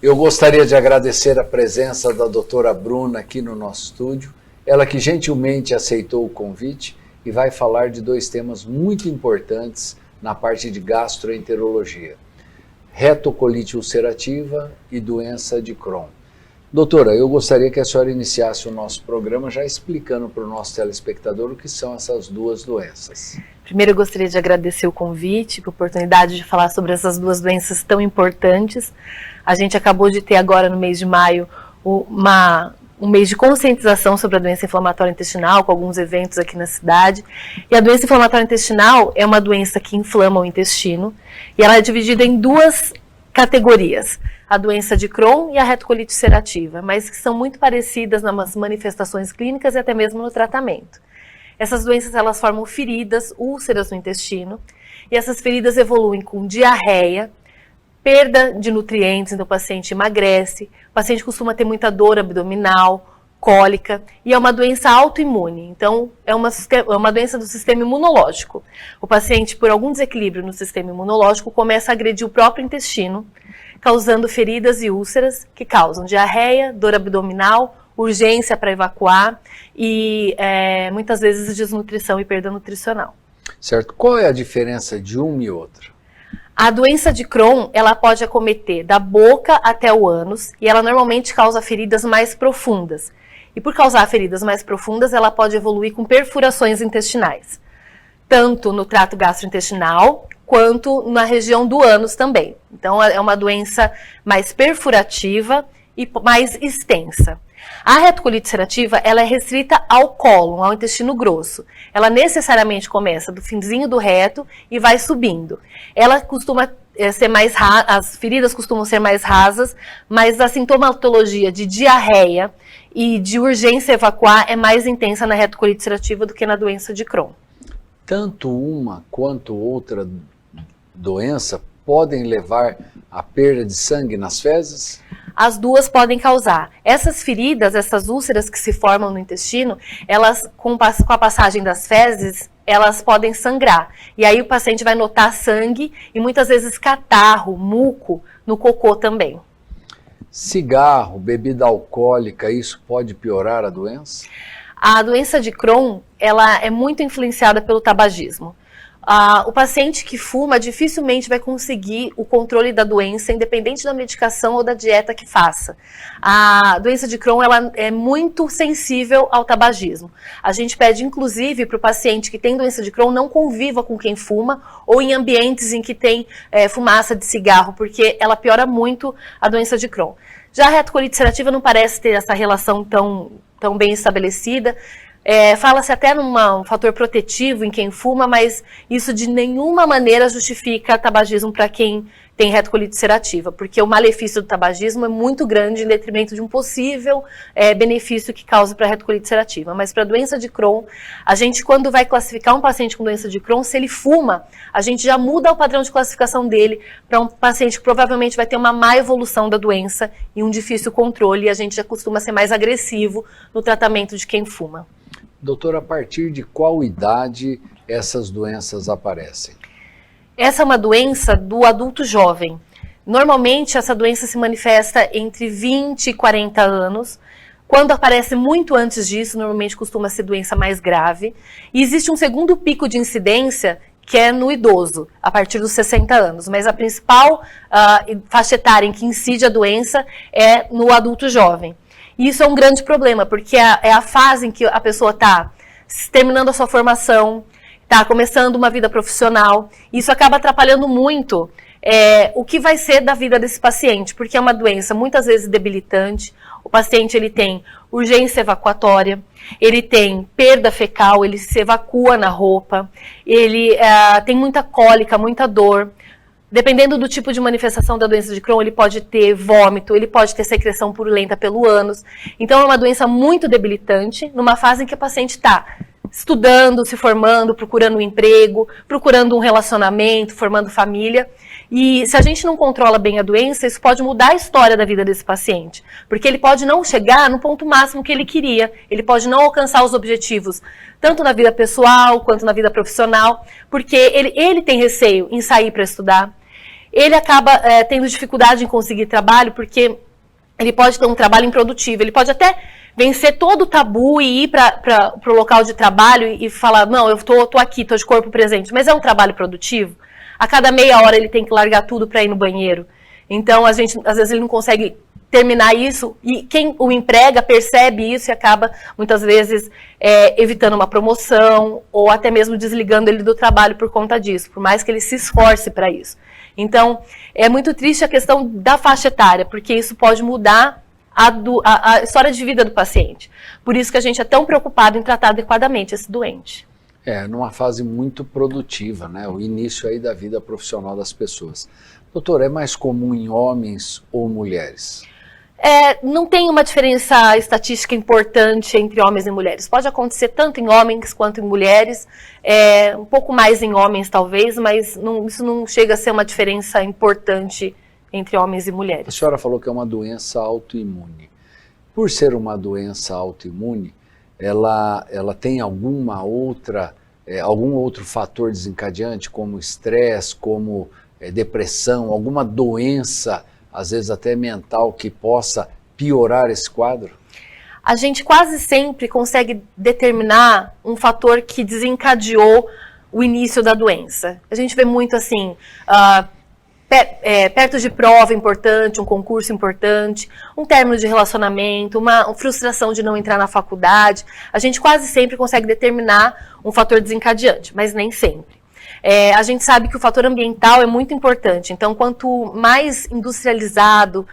Eu gostaria de agradecer a presença da doutora Bruna aqui no nosso estúdio, ela que gentilmente aceitou o convite e vai falar de dois temas muito importantes na parte de gastroenterologia: retocolite ulcerativa e doença de Crohn. Doutora, eu gostaria que a senhora iniciasse o nosso programa já explicando para o nosso telespectador o que são essas duas doenças. Primeiro, eu gostaria de agradecer o convite, a oportunidade de falar sobre essas duas doenças tão importantes. A gente acabou de ter agora, no mês de maio, um mês de conscientização sobre a doença inflamatória intestinal, com alguns eventos aqui na cidade. E a doença inflamatória intestinal é uma doença que inflama o intestino, e ela é dividida em duas categorias: a doença de Crohn e a retocolite ulcerativa, mas que são muito parecidas nas manifestações clínicas e até mesmo no tratamento. Essas doenças, elas formam feridas, úlceras no intestino, e essas feridas evoluem com diarreia, perda de nutrientes, então o paciente emagrece, o paciente costuma ter muita dor abdominal, cólica, e é uma doença autoimune, então é uma doença do sistema imunológico. O paciente, por algum desequilíbrio no sistema imunológico, começa a agredir o próprio intestino, causando feridas e úlceras que causam diarreia, dor abdominal, urgência para evacuar e muitas vezes desnutrição e perda nutricional. Certo. Qual é a diferença de uma e outra? A doença de Crohn, ela pode acometer da boca até o ânus e ela normalmente causa feridas mais profundas. E por causar feridas mais profundas, ela pode evoluir com perfurações intestinais, tanto no trato gastrointestinal quanto na região do ânus também. Então é uma doença mais perfurativa e mais extensa. A retocolite ulcerativa, ela é restrita ao cólon, ao intestino grosso. Ela necessariamente começa do finzinho do reto e vai subindo. Ela costuma ser mais as feridas costumam ser mais rasas, mas a sintomatologia de diarreia e de urgência evacuar é mais intensa na retocolite ulcerativa do que na doença de Crohn. Tanto uma quanto outra doença podem levar à perda de sangue nas fezes? As duas podem causar. Essas feridas, essas úlceras que se formam no intestino, elas, com a passagem das fezes, elas podem sangrar. E aí o paciente vai notar sangue e muitas vezes catarro, muco no cocô também. Cigarro, bebida alcoólica, isso pode piorar a doença? A doença de Crohn, ela é muito influenciada pelo tabagismo. O paciente que fuma dificilmente vai conseguir o controle da doença, independente da medicação ou da dieta que faça. A doença de Crohn, ela é muito sensível ao tabagismo. A gente pede, inclusive, para o paciente que tem doença de Crohn não conviva com quem fuma ou em ambientes em que tem fumaça de cigarro, porque ela piora muito a doença de Crohn. Já a retocolite ulcerativa não parece ter essa relação tão bem estabelecida. Fala-se até num fator protetivo em quem fuma, mas isso de nenhuma maneira justifica tabagismo para quem tem retocolite ulcerativa, porque o malefício do tabagismo é muito grande em detrimento de um possível benefício que causa para a retocolite ulcerativa. Mas para a doença de Crohn, a gente, quando vai classificar um paciente com doença de Crohn, se ele fuma, a gente já muda o padrão de classificação dele para um paciente que provavelmente vai ter uma má evolução da doença e um difícil controle, e a gente já costuma ser mais agressivo no tratamento de quem fuma. Doutor, a partir de qual idade essas doenças aparecem? Essa é uma doença do adulto jovem. Normalmente, essa doença se manifesta entre 20 e 40 anos. Quando aparece muito antes disso, normalmente costuma ser doença mais grave. E existe um segundo pico de incidência, que é no idoso, a partir dos 60 anos. Mas a principal faixa etária em que incide a doença é no adulto jovem. E isso é um grande problema, porque é a fase em que a pessoa está terminando a sua formação, está começando uma vida profissional. Isso acaba atrapalhando muito o que vai ser da vida desse paciente, porque é uma doença muitas vezes debilitante. O paciente ele tem urgência evacuatória, ele tem perda fecal, ele se evacua na roupa, ele tem muita cólica, muita dor. Dependendo do tipo de manifestação da doença de Crohn, ele pode ter vômito, ele pode ter secreção purulenta pelo ânus. Então é uma doença muito debilitante, numa fase em que o paciente está estudando, se formando, procurando um emprego, procurando um relacionamento, formando família. E se a gente não controla bem a doença, isso pode mudar a história da vida desse paciente. Porque ele pode não chegar no ponto máximo que ele queria, ele pode não alcançar os objetivos, tanto na vida pessoal quanto na vida profissional, porque ele tem receio em sair para estudar, ele acaba tendo dificuldade em conseguir trabalho, porque ele pode ter um trabalho improdutivo, ele pode até vencer todo o tabu e ir para o local de trabalho e falar, não, eu tô aqui, tô de corpo presente, mas é um trabalho produtivo? A cada meia hora ele tem que largar tudo para ir no banheiro. Então, às vezes ele não consegue terminar isso, e quem o emprega percebe isso e acaba, muitas vezes, evitando uma promoção, ou até mesmo desligando ele do trabalho por conta disso, por mais que ele se esforce para isso. Então, é muito triste a questão da faixa etária, porque isso pode mudar a história de vida do paciente. Por isso que a gente é tão preocupado em tratar adequadamente esse doente. Numa fase muito produtiva, né? O início aí da vida profissional das pessoas. Doutor, é mais comum em homens ou mulheres? Não tem uma diferença estatística importante entre homens e mulheres. Pode acontecer tanto em homens quanto em mulheres, um pouco mais em homens talvez, mas isso não chega a ser uma diferença importante entre homens e mulheres. A senhora falou que é uma doença autoimune. Por ser uma doença autoimune, ela tem algum outro fator desencadeante, como estresse, como depressão, alguma doença, às vezes até mental, que possa piorar esse quadro? A gente quase sempre consegue determinar um fator que desencadeou o início da doença. A gente vê muito assim, perto de prova importante, um concurso importante, um término de relacionamento, uma frustração de não entrar na faculdade. A gente quase sempre consegue determinar um fator desencadeante, mas nem sempre. A gente sabe que o fator ambiental é muito importante, então quanto mais industrializado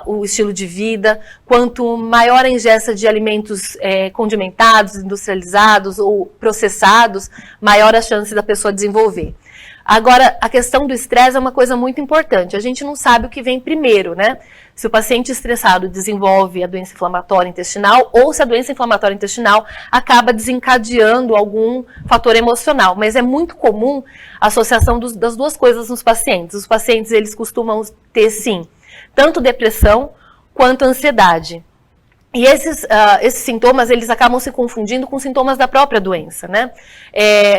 o estilo de vida, quanto maior a ingesta de alimentos condimentados, industrializados ou processados, maior a chance da pessoa desenvolver. Agora, a questão do estresse é uma coisa muito importante. A gente não sabe o que vem primeiro, né? Se o paciente estressado desenvolve a doença inflamatória intestinal ou se a doença inflamatória intestinal acaba desencadeando algum fator emocional. Mas é muito comum a associação das duas coisas nos pacientes. Os pacientes, eles costumam ter, sim, tanto depressão quanto ansiedade. E esses sintomas, eles acabam se confundindo com sintomas da própria doença, né?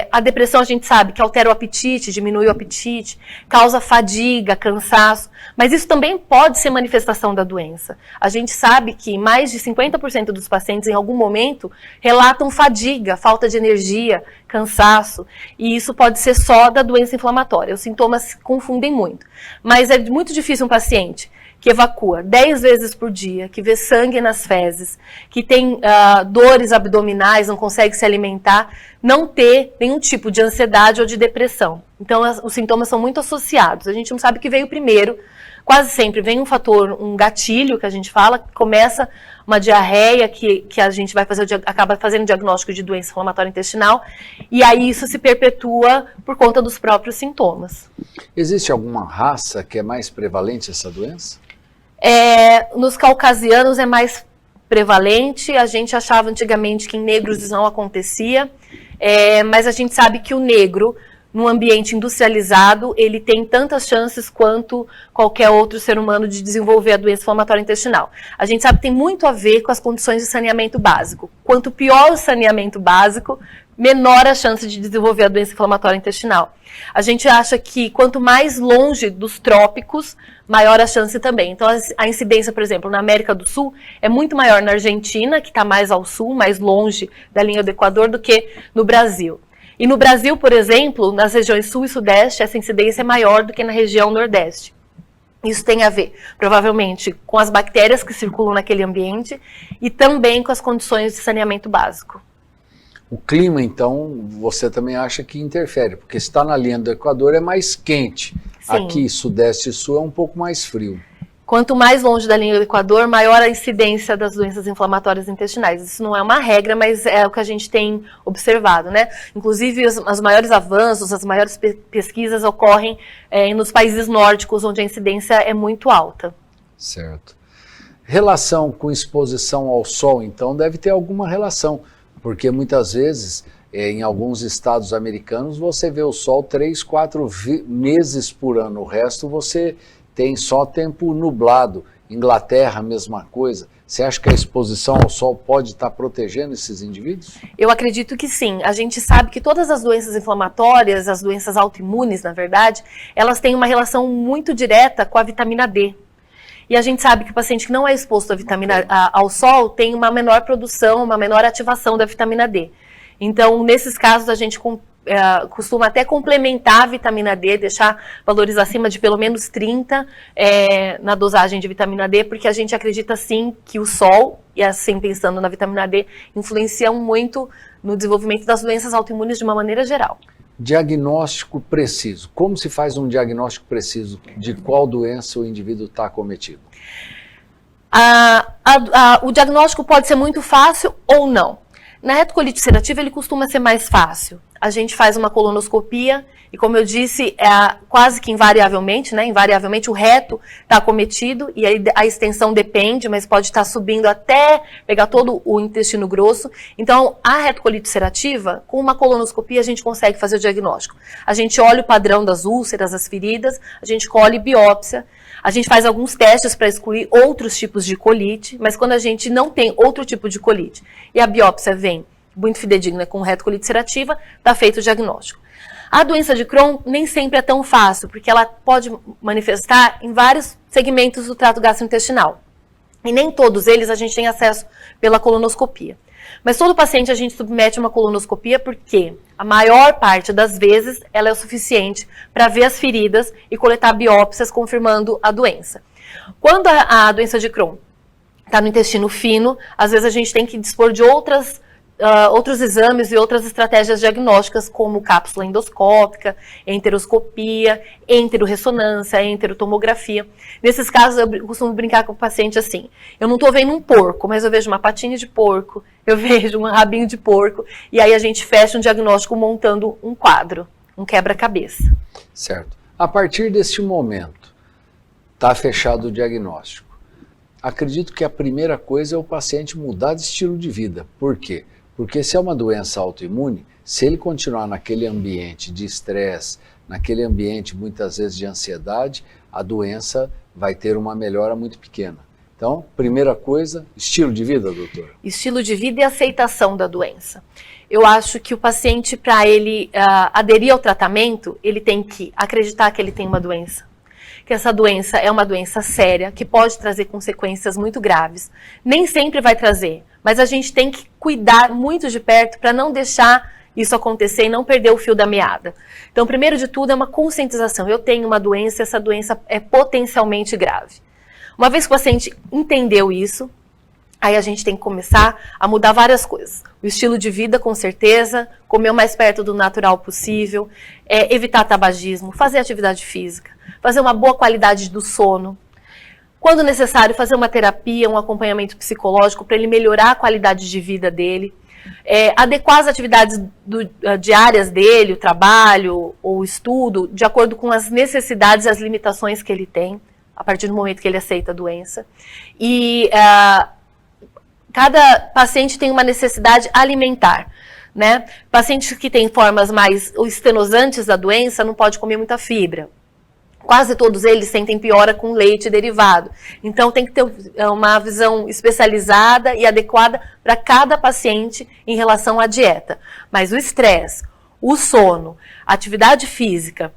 A depressão, a gente sabe que altera o apetite, diminui o apetite, causa fadiga, cansaço, mas isso também pode ser manifestação da doença. A gente sabe que mais de 50% dos pacientes, em algum momento, relatam fadiga, falta de energia, cansaço, e isso pode ser só da doença inflamatória. Os sintomas se confundem muito, mas é muito difícil um paciente que evacua 10 vezes por dia, que vê sangue nas fezes, que tem dores abdominais, não consegue se alimentar, não ter nenhum tipo de ansiedade ou de depressão. Então, os sintomas são muito associados. A gente não sabe o que veio primeiro. Quase sempre vem um fator, um gatilho, que a gente fala, que começa uma diarreia, que a gente vai acaba fazendo diagnóstico de doença inflamatória intestinal, e aí isso se perpetua por conta dos próprios sintomas. Existe alguma raça que é mais prevalente essa doença? Nos caucasianos é mais prevalente. A gente achava antigamente que em negros isso não acontecia, mas a gente sabe que o negro, num ambiente industrializado, ele tem tantas chances quanto qualquer outro ser humano de desenvolver a doença inflamatória intestinal. A gente sabe que tem muito a ver com as condições de saneamento básico. Quanto pior o saneamento básico, menor a chance de desenvolver a doença inflamatória intestinal. A gente acha que quanto mais longe dos trópicos, maior a chance também. Então, a incidência, por exemplo, na América do Sul é muito maior na Argentina, que está mais ao sul, mais longe da linha do Equador, do que no Brasil. E no Brasil, por exemplo, nas regiões sul e sudeste, essa incidência é maior do que na região nordeste. Isso tem a ver, provavelmente, com as bactérias que circulam naquele ambiente e também com as condições de saneamento básico. O clima, então, você também acha que interfere, porque se está na linha do Equador é mais quente. Sim. Aqui, sudeste e sul, é um pouco mais frio. Quanto mais longe da linha do Equador, maior a incidência das doenças inflamatórias intestinais. Isso não é uma regra, mas é o que a gente tem observado, né? Inclusive, os maiores avanços, as maiores pesquisas ocorrem nos países nórdicos, onde a incidência é muito alta. Certo. Relação com exposição ao sol, então, deve ter alguma relação, porque muitas vezes, em alguns estados americanos, você vê o sol 3, 4 meses por ano. O resto você tem só tempo nublado. Inglaterra, a mesma coisa. Você acha que a exposição ao sol pode estar protegendo esses indivíduos? Eu acredito que sim. A gente sabe que todas as doenças inflamatórias, as doenças autoimunes, na verdade, elas têm uma relação muito direta com a vitamina D. E a gente sabe que o paciente que não é exposto ao sol tem uma menor produção, uma menor ativação da vitamina D. Então, nesses casos, a gente costuma até complementar a vitamina D, deixar valores acima de pelo menos 30 na dosagem de vitamina D, porque a gente acredita sim que o sol, e assim pensando na vitamina D, influenciam muito no desenvolvimento das doenças autoimunes de uma maneira geral. Diagnóstico preciso. Como se faz um diagnóstico preciso de qual doença o indivíduo está acometido? O diagnóstico pode ser muito fácil ou não. Na retocolite ulcerativa ele costuma ser mais fácil. A gente faz uma colonoscopia e, como eu disse, quase que invariavelmente, né? Invariavelmente o reto está acometido e aí a extensão depende, mas pode estar subindo até pegar todo o intestino grosso. Então, a retocolite ulcerativa, com uma colonoscopia a gente consegue fazer o diagnóstico. A gente olha o padrão das úlceras, as feridas, a gente colhe biópsia, a gente faz alguns testes para excluir outros tipos de colite, mas quando a gente não tem outro tipo de colite e a biópsia vem muito fidedigna com retocolite ulcerativa, está feito o diagnóstico. A doença de Crohn nem sempre é tão fácil, porque ela pode manifestar em vários segmentos do trato gastrointestinal. E nem todos eles a gente tem acesso pela colonoscopia. Mas todo paciente a gente submete a uma colonoscopia porque a maior parte das vezes ela é o suficiente para ver as feridas e coletar biópsias confirmando a doença. Quando a doença de Crohn está no intestino fino, às vezes a gente tem que dispor de outros exames e outras estratégias diagnósticas, como cápsula endoscópica, enteroscopia, enterorressonância, enterotomografia. Nesses casos, eu costumo brincar com o paciente assim: eu não estou vendo um porco, mas eu vejo uma patinha de porco, eu vejo um rabinho de porco, e aí a gente fecha um diagnóstico montando um quadro, um quebra-cabeça. Certo. A partir deste momento, está fechado o diagnóstico. Acredito que a primeira coisa é o paciente mudar de estilo de vida. Por quê? Porque se é uma doença autoimune, se ele continuar naquele ambiente de estresse, naquele ambiente muitas vezes de ansiedade, a doença vai ter uma melhora muito pequena. Então, primeira coisa, estilo de vida, doutora? Estilo de vida e aceitação da doença. Eu acho que o paciente, para ele aderir ao tratamento, ele tem que acreditar que ele tem uma doença. Que essa doença é uma doença séria, que pode trazer consequências muito graves. Nem sempre vai trazer, mas a gente tem que cuidar muito de perto para não deixar isso acontecer e não perder o fio da meada. Então, primeiro de tudo, é uma conscientização. Eu tenho uma doença, essa doença é potencialmente grave. Uma vez que o paciente entendeu isso, aí a gente tem que começar a mudar várias coisas. O estilo de vida, com certeza, comer o mais perto do natural possível, evitar tabagismo, fazer atividade física, fazer uma boa qualidade do sono. Quando necessário, fazer uma terapia, um acompanhamento psicológico para ele melhorar a qualidade de vida dele. Adequar as atividades diárias dele, o trabalho ou o estudo, de acordo com as necessidades e as limitações que ele tem, a partir do momento que ele aceita a doença. E cada paciente tem uma necessidade alimentar, né? Pacientes que têm formas mais estenosantes da doença não pode comer muita fibra. Quase todos eles sentem piora com leite derivado. Então tem que ter uma visão especializada e adequada para cada paciente em relação à dieta. Mas o estresse, o sono, a atividade física,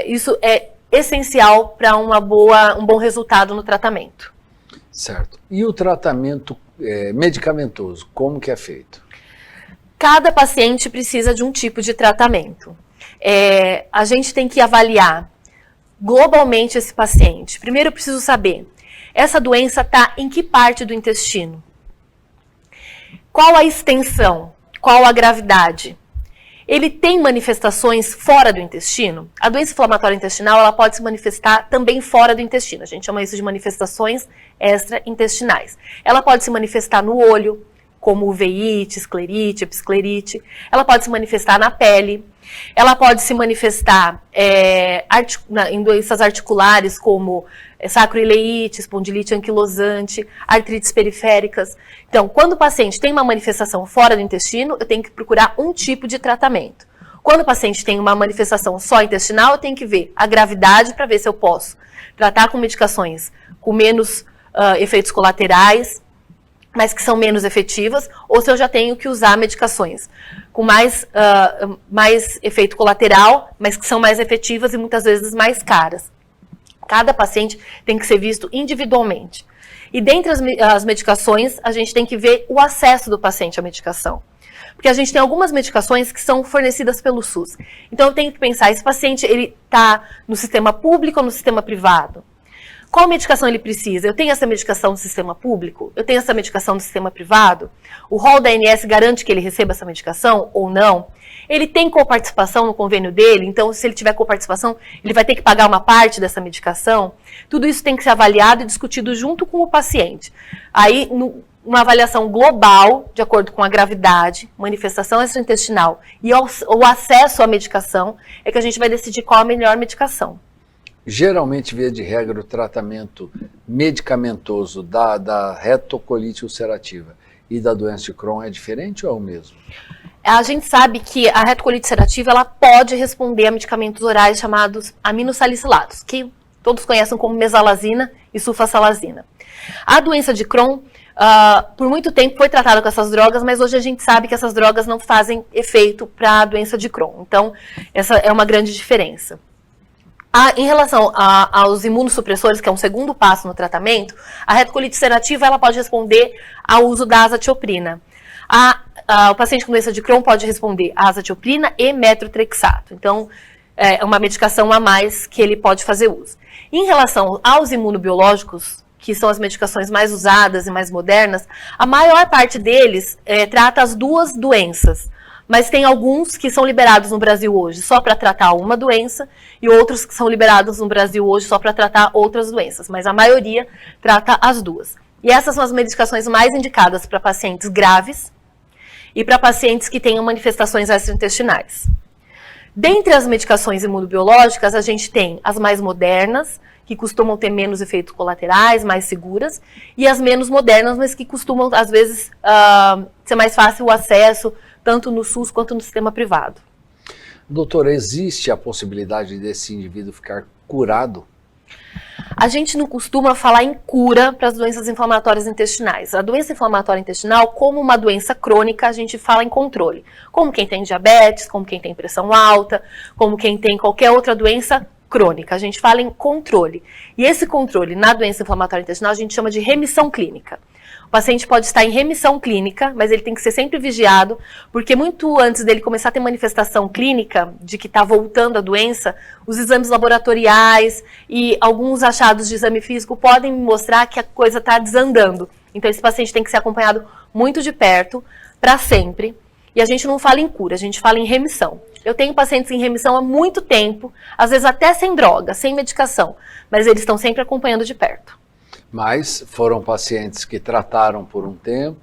isso é essencial para um bom resultado no tratamento. Certo. E o tratamento medicamentoso, como que é feito? Cada paciente precisa de um tipo de tratamento. A gente tem que avaliar globalmente esse paciente. Primeiro eu preciso saber, essa doença está em que parte do intestino? Qual a extensão? Qual a gravidade? Ele tem manifestações fora do intestino? A doença inflamatória intestinal ela pode se manifestar também fora do intestino. A gente chama isso de manifestações extraintestinais. Ela pode se manifestar no olho, como uveíte, esclerite, episclerite. Ela pode se manifestar na pele. Ela pode se manifestar em doenças articulares, como sacroileite, espondilite anquilosante, artrites periféricas. Então, quando o paciente tem uma manifestação fora do intestino, eu tenho que procurar um tipo de tratamento. Quando o paciente tem uma manifestação só intestinal, eu tenho que ver a gravidade para ver se eu posso tratar com medicações com menos efeitos colaterais, mas que são menos efetivas, ou se eu já tenho que usar medicações com mais efeito colateral, mas que são mais efetivas e muitas vezes mais caras. Cada paciente tem que ser visto individualmente. E dentre as medicações, a gente tem que ver o acesso do paciente à medicação. Porque a gente tem algumas medicações que são fornecidas pelo SUS. Então eu tenho que pensar, esse paciente está no sistema público ou no sistema privado? Qual medicação ele precisa? Eu tenho essa medicação do sistema público? Eu tenho essa medicação do sistema privado? O rol da ANS garante que ele receba essa medicação ou não? Ele tem coparticipação no convênio dele? Então, se ele tiver coparticipação, ele vai ter que pagar uma parte dessa medicação? Tudo isso tem que ser avaliado e discutido junto com o paciente. Aí, uma avaliação global, de acordo com a gravidade, manifestação extraintestinal e o acesso à medicação, é que a gente vai decidir qual a melhor medicação. Geralmente, via de regra, o tratamento medicamentoso da retocolite ulcerativa e da doença de Crohn é diferente ou é o mesmo? A gente sabe que a retocolite ulcerativa ela pode responder a medicamentos orais chamados aminosalicilatos, que todos conhecem como mesalazina e sulfasalazina. A doença de Crohn, por muito tempo foi tratada com essas drogas, mas hoje a gente sabe que essas drogas não fazem efeito para a doença de Crohn. Então, essa é uma grande diferença. Em relação aos imunossupressores, que é um segundo passo no tratamento, a retocolite ulcerativa ela pode responder ao uso da azatioprina. O paciente com doença de Crohn pode responder a azatioprina e metrotrexato. Então, é uma medicação a mais que ele pode fazer uso. Em relação aos imunobiológicos, que são as medicações mais usadas e mais modernas, a maior parte deles trata as duas doenças. Mas tem alguns que são liberados no Brasil hoje só para tratar uma doença e outros que são liberados no Brasil hoje só para tratar outras doenças. Mas a maioria trata as duas. E essas são as medicações mais indicadas para pacientes graves e para pacientes que tenham manifestações gastrointestinais. Dentre as medicações imunobiológicas, a gente tem as mais modernas, que costumam ter menos efeitos colaterais, mais seguras, e as menos modernas, mas que costumam, às vezes, ser mais fácil o acesso, tanto no SUS quanto no sistema privado. Doutora, existe a possibilidade desse indivíduo ficar curado? A gente não costuma falar em cura para as doenças inflamatórias intestinais. A doença inflamatória intestinal, como uma doença crônica, a gente fala em controle. Como quem tem diabetes, como quem tem pressão alta, como quem tem qualquer outra doença crônica. A gente fala em controle. E esse controle na doença inflamatória intestinal a gente chama de remissão clínica. O paciente pode estar em remissão clínica, mas ele tem que ser sempre vigiado, porque muito antes dele começar a ter manifestação clínica de que está voltando a doença, os exames laboratoriais e alguns achados de exame físico podem mostrar que a coisa está desandando. Então esse paciente tem que ser acompanhado muito de perto, para sempre. E a gente não fala em cura, a gente fala em remissão. Eu tenho pacientes em remissão há muito tempo, às vezes até sem droga, sem medicação, mas eles estão sempre acompanhando de perto. Mas foram pacientes que trataram por um tempo,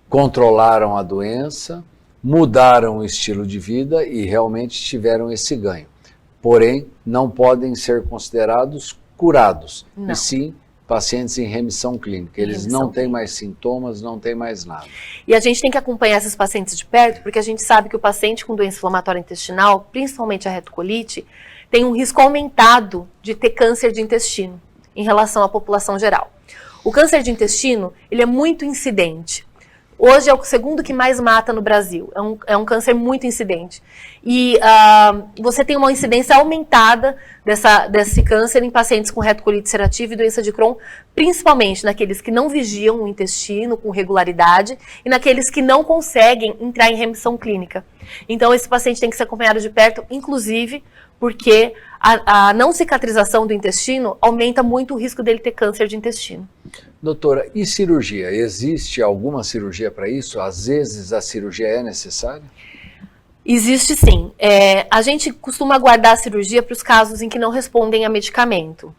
controlaram a doença, mudaram o estilo de vida e realmente tiveram esse ganho. Porém, não podem ser considerados curados, Não. e sim pacientes em remissão clínica. Eles não têm mais sintomas, não têm mais nada. E a gente tem que acompanhar esses pacientes de perto, porque a gente sabe que o paciente com doença inflamatória intestinal, principalmente a retocolite, tem um risco aumentado de ter câncer de intestino em relação à população geral. O câncer de intestino, ele é muito incidente. Hoje é o segundo que mais mata no Brasil. É um câncer muito incidente. E você tem uma incidência aumentada desse câncer em pacientes com retocolite ulcerativa e doença de Crohn, principalmente naqueles que não vigiam o intestino com regularidade e naqueles que não conseguem entrar em remissão clínica. Então, esse paciente tem que ser acompanhado de perto, inclusive porque a não cicatrização do intestino aumenta muito o risco dele ter câncer de intestino. Doutora, e cirurgia? Existe alguma cirurgia para isso? Às vezes a cirurgia é necessária? Existe sim. A gente costuma guardar a cirurgia para os casos em que não respondem a medicamento.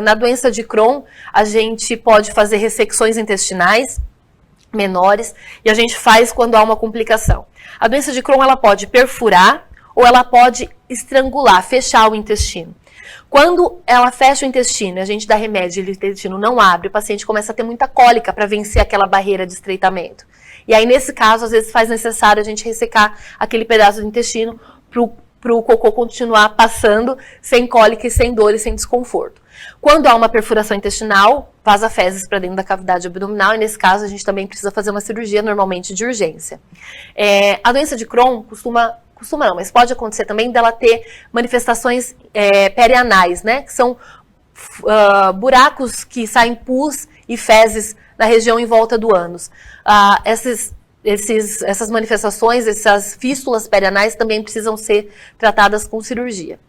Na doença de Crohn, a gente pode fazer ressecções intestinais menores e a gente faz quando há uma complicação. A doença de Crohn ela pode perfurar ou ela pode estrangular, fechar o intestino. Quando ela fecha o intestino e a gente dá remédio e o intestino não abre, o paciente começa a ter muita cólica para vencer aquela barreira de estreitamento. E aí, nesse caso, às vezes faz necessário a gente ressecar aquele pedaço do intestino para o cocô continuar passando sem cólica e sem dor e sem desconforto. Quando há uma perfuração intestinal, vaza fezes para dentro da cavidade abdominal, e nesse caso a gente também precisa fazer uma cirurgia, normalmente de urgência. A doença de Crohn costuma não, mas pode acontecer também dela ter manifestações perianais, né? Que são buracos que saem pus e fezes na região em volta do ânus. Essas manifestações, essas fístulas perianais também precisam ser tratadas com cirurgia.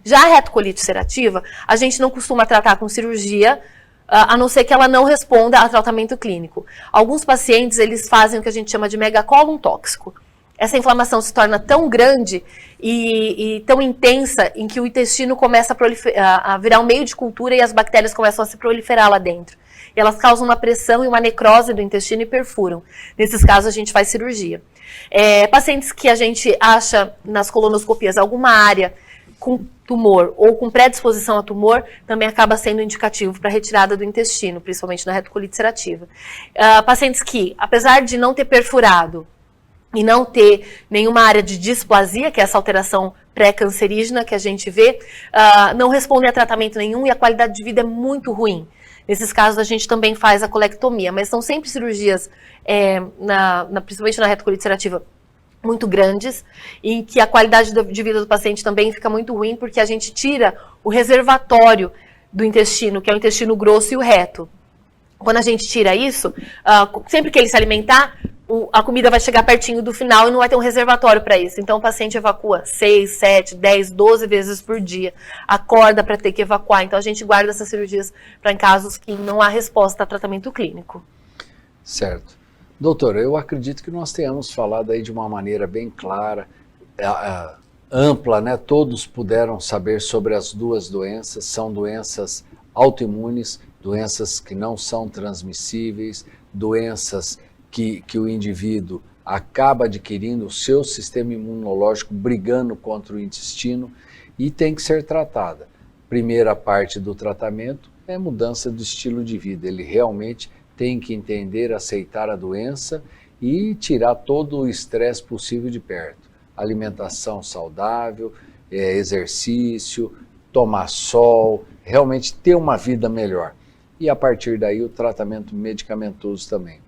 Já a retocolite ulcerativa, a gente não costuma tratar com cirurgia, a não ser que ela não responda a tratamento clínico. Alguns pacientes, eles fazem o que a gente chama de megacólon tóxico. Essa inflamação se torna tão grande e tão intensa em que o intestino começa a virar um meio de cultura e as bactérias começam a se proliferar lá dentro. E elas causam uma pressão e uma necrose do intestino e perfuram. Nesses casos, a gente faz cirurgia. Pacientes que a gente acha nas colonoscopias alguma área com tumor ou com predisposição a tumor, também acaba sendo indicativo para retirada do intestino, principalmente na retocolite ulcerativa. Pacientes que, apesar de não ter perfurado e não ter nenhuma área de displasia, que é essa alteração pré-cancerígena que a gente vê, não respondem a tratamento nenhum e a qualidade de vida é muito ruim. Nesses casos, a gente também faz a colectomia, mas são sempre cirurgias, principalmente na retocolite ulcerativa, muito grandes, em que a qualidade de vida do paciente também fica muito ruim, porque a gente tira o reservatório do intestino, que é o intestino grosso e o reto. Quando a gente tira isso, sempre que ele se alimentar, a comida vai chegar pertinho do final e não vai ter um reservatório para isso. Então, o paciente evacua 6, 7, 10, 12 vezes por dia. Acorda para ter que evacuar. Então, a gente guarda essas cirurgias para em casos que não há resposta a tratamento clínico. Certo. Doutora, eu acredito que nós tenhamos falado aí de uma maneira bem clara, ampla, né? Todos puderam saber sobre as duas doenças. São doenças autoimunes, doenças que não são transmissíveis, doenças que o indivíduo acaba adquirindo o seu sistema imunológico brigando contra o intestino e tem que ser tratada. Primeira parte do tratamento é mudança do estilo de vida. Ele realmente tem que entender, aceitar a doença e tirar todo o estresse possível de perto. Alimentação saudável, exercício, tomar sol, realmente ter uma vida melhor. E a partir daí o tratamento medicamentoso também,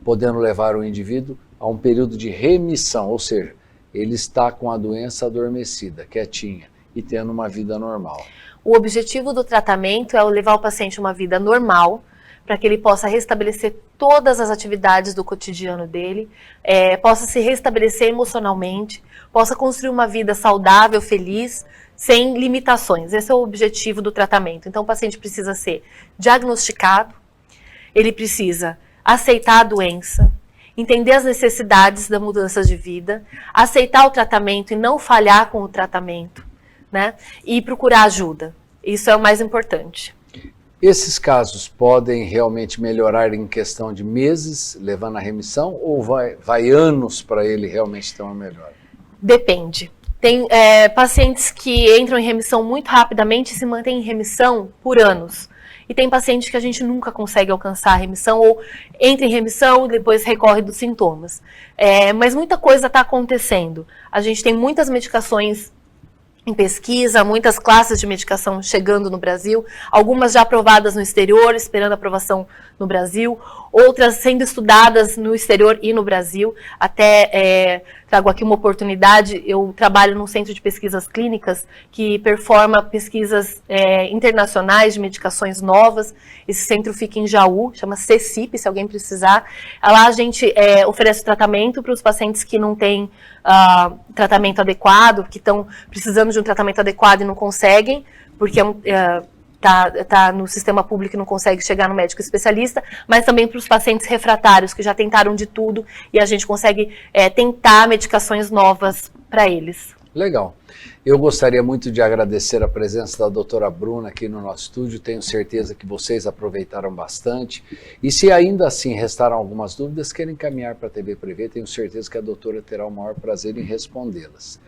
podendo levar o indivíduo a um período de remissão, ou seja, ele está com a doença adormecida, quietinha e tendo uma vida normal. O objetivo do tratamento é levar o paciente a uma vida normal, para que ele possa restabelecer todas as atividades do cotidiano dele, possa se restabelecer emocionalmente, possa construir uma vida saudável, feliz, sem limitações. Esse é o objetivo do tratamento. Então, o paciente precisa ser diagnosticado, ele precisa aceitar a doença, entender as necessidades da mudança de vida, aceitar o tratamento e não falhar com o tratamento, né? E procurar ajuda. Isso é o mais importante. Esses casos podem realmente melhorar em questão de meses, levando à remissão, ou vai anos para ele realmente ter uma melhora? Depende. Tem pacientes que entram em remissão muito rapidamente e se mantêm em remissão por anos. E tem pacientes que a gente nunca consegue alcançar a remissão, ou entra em remissão e depois recorre dos sintomas. Mas muita coisa está acontecendo. A gente tem muitas medicações em pesquisa, muitas classes de medicação chegando no Brasil, algumas já aprovadas no exterior, esperando aprovação no Brasil, outras sendo estudadas no exterior e no Brasil. Até trago aqui uma oportunidade, eu trabalho num centro de pesquisas clínicas que performa pesquisas internacionais de medicações novas. Esse centro fica em Jaú, chama CECIP, se alguém precisar. Lá a gente oferece tratamento para os pacientes que não têm tratamento adequado, que estão precisando de um tratamento adequado e não conseguem, porque tá no sistema público e não consegue chegar no médico especialista, mas também para os pacientes refratários, que já tentaram de tudo e a gente consegue tentar medicações novas para eles. Legal. Eu gostaria muito de agradecer a presença da doutora Bruna aqui no nosso estúdio. Tenho certeza que vocês aproveitaram bastante. E se ainda assim restaram algumas dúvidas, querem encaminhar para a TV Privê, tenho certeza que a doutora terá o maior prazer em respondê-las.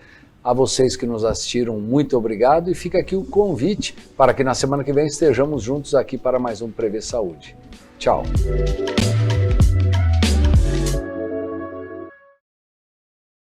A vocês que nos assistiram, muito obrigado. E fica aqui o convite para que na semana que vem estejamos juntos aqui para mais um Prevê Saúde. Tchau.